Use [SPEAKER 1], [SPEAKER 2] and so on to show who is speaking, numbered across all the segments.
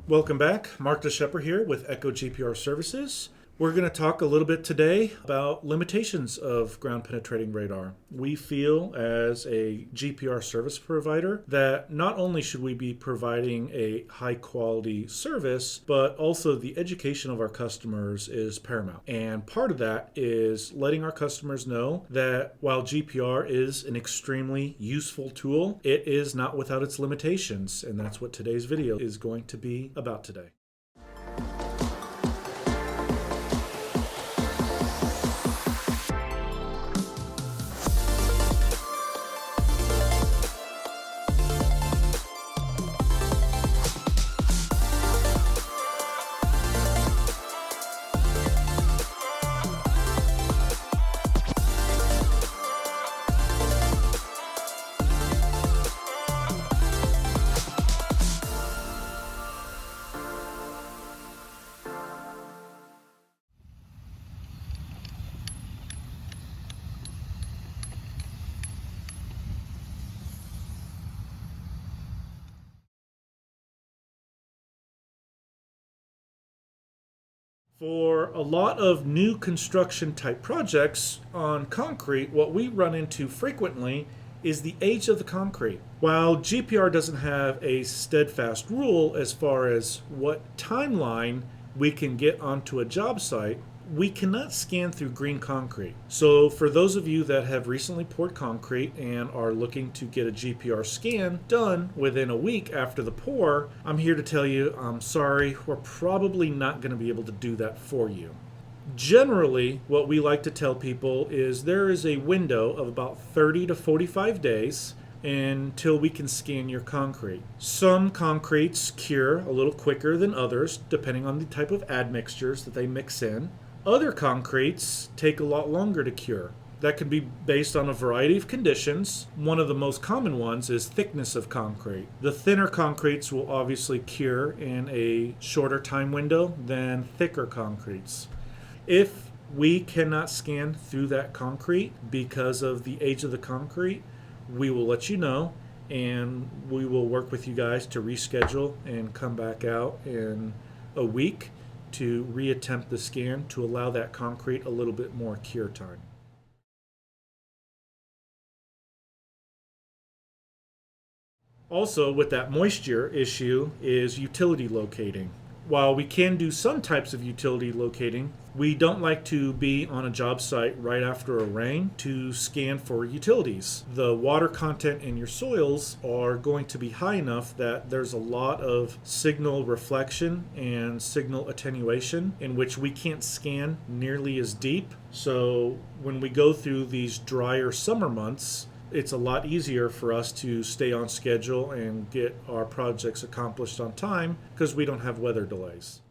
[SPEAKER 1] Welcome back. Mark DeShepper here with Echo GPR Services. We're going to talk a little bit today about limitations of ground penetrating radar. We feel as a GPR service provider that not only should we be providing a high quality service, but also the education of our customers is paramount. And part of that is letting our customers know that while GPR is an extremely useful tool, it is not without its limitations. And that's what today's video is going to be about today. For a lot of new construction type projects on concrete, what we run into frequently is the age of the concrete. While GPR doesn't have a steadfast rule as far as what timeline we can get onto a job site, we cannot scan through green concrete. So for those of you that have recently poured concrete and are looking to get a GPR scan done within a week after the pour, I'm here to tell you, I'm sorry, we're probably not going to be able to do that for you. Generally, what we like to tell people is there is a window of about 30 to 45 days until we can scan your concrete. Some concretes cure a little quicker than others, depending on the type of admixtures that they mix in. Other concretes take a lot longer to cure. That can be based on a variety of conditions. One of the most common ones is thickness of concrete. The thinner concretes will obviously cure in a shorter time window than thicker concretes. If we cannot scan through that concrete because of the age of the concrete, we will let you know, and we will work with you guys to reschedule and come back out in a week to reattempt the scan to allow that concrete a little bit more cure time. Also, with that moisture issue is utility locating. While we can do some types of utility locating, we don't like to be on a job site right after a rain to scan for utilities. The water content in your soils are going to be high enough that there's a lot of signal reflection and signal attenuation in which we can't scan nearly as deep. So when we go through these drier summer months, it's a lot easier for us to stay on schedule and get our projects accomplished on time because we don't have weather delays.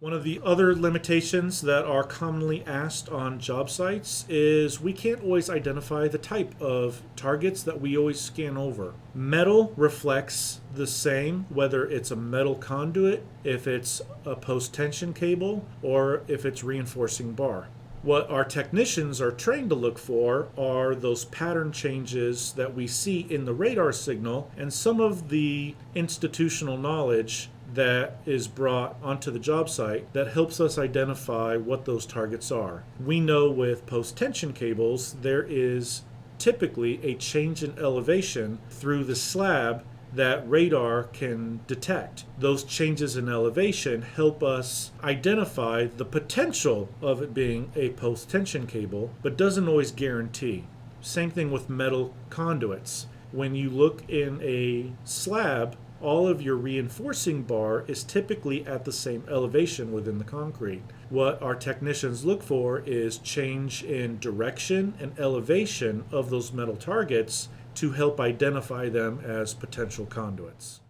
[SPEAKER 1] One of the other limitations that are commonly asked on job sites is we can't always identify the type of targets that we always scan over. Metal reflects the same, whether it's a metal conduit, if it's a post-tension cable, or if it's reinforcing bar. What our technicians are trained to look for are those pattern changes that we see in the radar signal and some of the institutional knowledge that is brought onto the job site that helps us identify what those targets are. We know with post-tension cables there is typically a change in elevation through the slab that radar can detect. Those changes in elevation help us identify the potential of it being a post-tension cable, but doesn't always guarantee. Same thing with metal conduits. When you look in a slab, all of your reinforcing bar is typically at the same elevation within the concrete. What our technicians look for is change in direction and elevation of those metal targets to help identify them as potential conduits.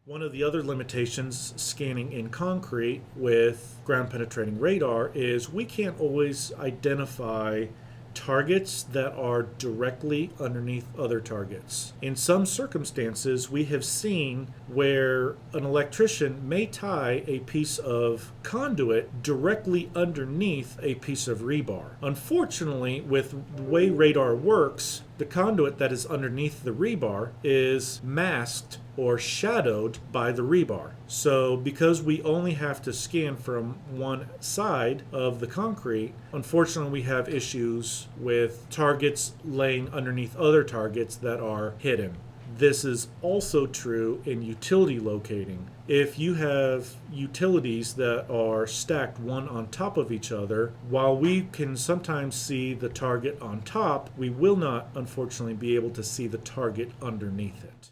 [SPEAKER 1] One of the other limitations scanning in concrete with ground penetrating radar is we can't always identify targets that are directly underneath other targets. In some circumstances, we have seen where an electrician may tie a piece of conduit directly underneath a piece of rebar. Unfortunately, with the way radar works, the conduit that is underneath the rebar is masked or shadowed by the rebar. So because we only have to scan from one side of the concrete, unfortunately we have issues with targets laying underneath other targets that are hidden. This is also true in utility locating. If you have utilities that are stacked one on top of each other, while we can sometimes see the target on top, we will not, unfortunately, be able to see the target underneath it.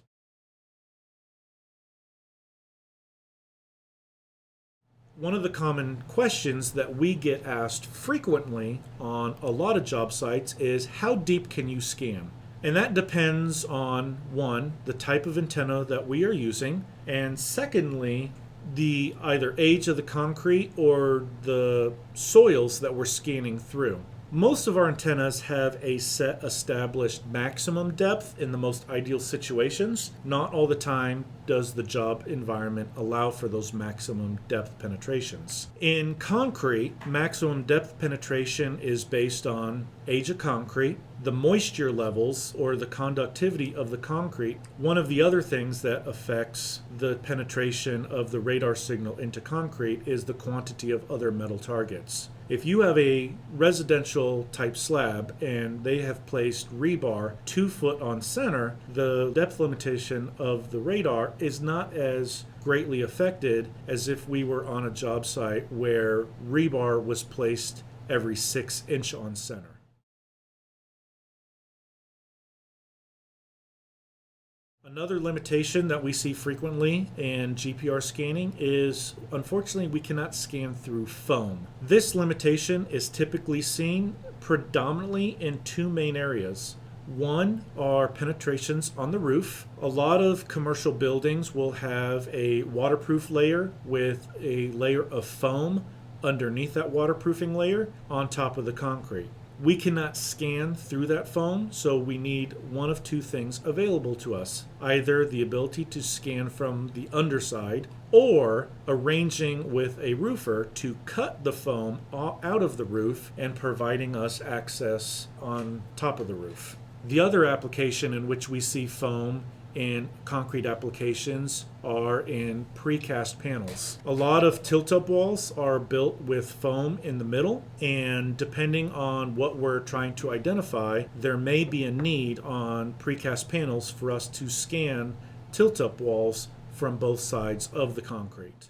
[SPEAKER 1] One of the common questions that we get asked frequently on a lot of job sites is, how deep can you scan? And that depends on, one, the type of antenna that we are using, and secondly, the either age of the concrete or the soils that we're scanning through. Most of our antennas have a set established maximum depth in the most ideal situations. Not all the time does the job environment allow for those maximum depth penetrations. In concrete, maximum depth penetration is based on age of concrete, the moisture levels or the conductivity of the concrete. One of the other things that affects the penetration of the radar signal into concrete is the quantity of other metal targets. If you have a residential type slab and they have placed rebar 2 foot on center, the depth limitation of the radar is not as greatly affected as if we were on a job site where rebar was placed every 6 inch on center. Another limitation that we see frequently in GPR scanning is, unfortunately, we cannot scan through foam. This limitation is typically seen predominantly in 2 main areas. One are penetrations on the roof. A lot of commercial buildings will have a waterproof layer with a layer of foam underneath that waterproofing layer on top of the concrete. We cannot scan through that foam, so we need one of 2 things available to us. Either the ability to scan from the underside or arranging with a roofer to cut the foam out of the roof and providing us access on top of the roof. The other application in which we see foam in concrete applications are in precast panels. A lot of tilt-up walls are built with foam in the middle, and depending on what we're trying to identify, there may be a need on precast panels for us to scan tilt-up walls from both sides of the concrete.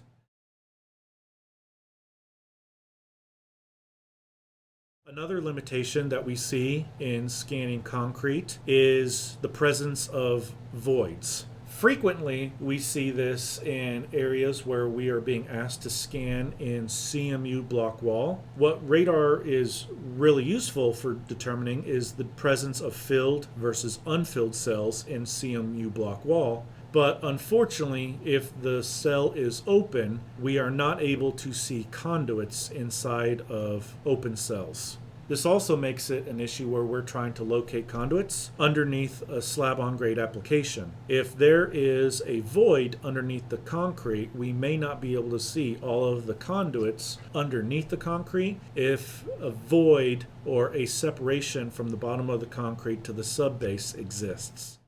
[SPEAKER 1] Another limitation that we see in scanning concrete is the presence of voids. Frequently, we see this in areas where we are being asked to scan in CMU block wall. What radar is really useful for determining is the presence of filled versus unfilled cells in CMU block wall. But unfortunately, if the cell is open, we are not able to see conduits inside of open cells. This also makes it an issue where we're trying to locate conduits underneath a slab-on-grade application. If there is a void underneath the concrete, we may not be able to see all of the conduits underneath the concrete if a void or a separation from the bottom of the concrete to the subbase exists.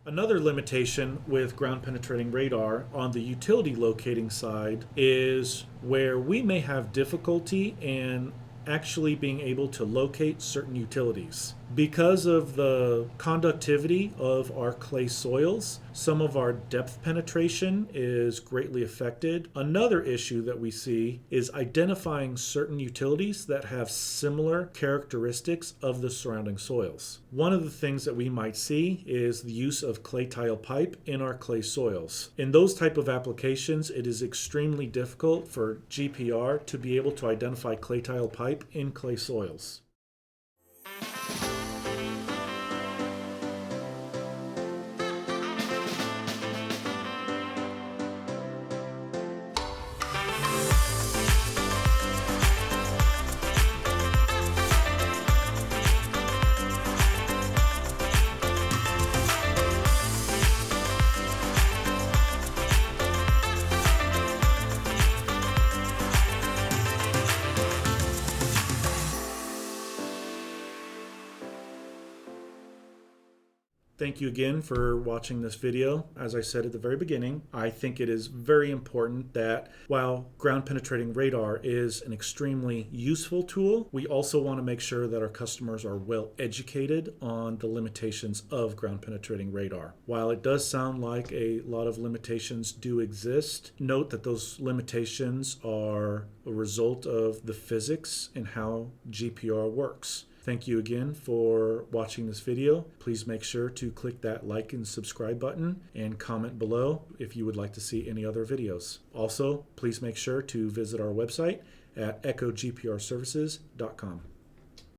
[SPEAKER 1] Another limitation with ground penetrating radar on the utility locating side is where we may have difficulty in actually being able to locate certain utilities. Because of the conductivity of our clay soils, some of our depth penetration is greatly affected. Another issue that we see is identifying certain utilities that have similar characteristics of the surrounding soils. One of the things that we might see is the use of clay tile pipe in our clay soils. In those type of applications, it is extremely difficult for GPR to be able to identify clay tile pipe in clay soils. Thank you again for watching this video. As I said at the very beginning, I think it is very important that while ground penetrating radar is an extremely useful tool, we also want to make sure that our customers are well educated on the limitations of ground penetrating radar. While it does sound like a lot of limitations do exist, note that those limitations are a result of the physics and how GPR works. Thank you again for watching this video. Please make sure to click that like and subscribe button and comment below if you would like to see any other videos. Also, please make sure to visit our website at echogprservices.com.